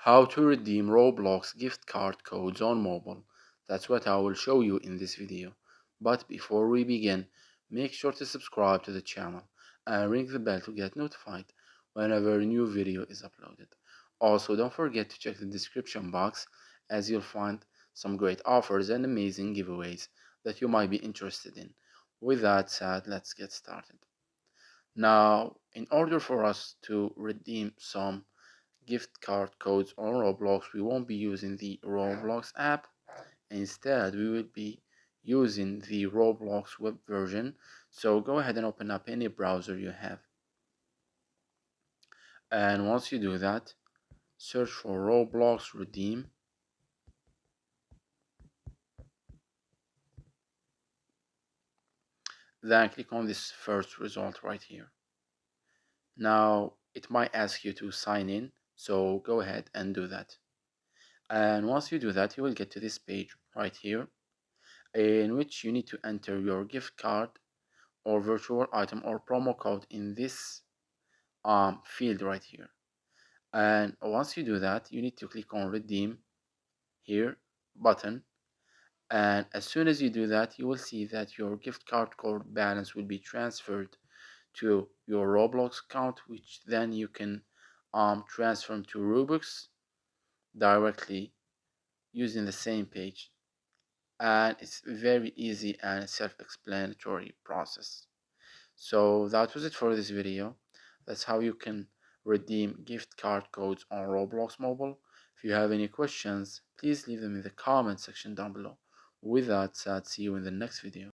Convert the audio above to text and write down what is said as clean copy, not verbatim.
How to redeem Roblox gift card codes on mobile. That's what I will show you in this video. But before we begin, make sure to subscribe to the channel and ring the bell to get notified whenever a new video is uploaded. Also, don't forget to check the description box as you'll find some great offers and amazing giveaways that you might be interested in. With that said, let's get started. Now, in order for us to redeem some gift card codes on Roblox, we won't be using the Roblox app. Instead, we will be using the Roblox web version. So go ahead and open up any browser you have. And once you do that, search for Roblox Redeem. Then click on this first result right here. Now, it might ask you to sign in. So go ahead and do that. And once you do that, you will get to this page right here, in which you need to enter your gift card or virtual item or promo code in this field right here. And once you do that, you need to click on redeem here button, and as soon as you do that, you will see that your gift card code balance will be transferred to your Roblox account, which then you can transfer to Robux directly using the same page. And it's very easy and self-explanatory process. So that was it for this video. That's how you can redeem gift card codes on Roblox Mobile. If you have any questions, please leave them in the comment section down below. With that said, see you in the next video.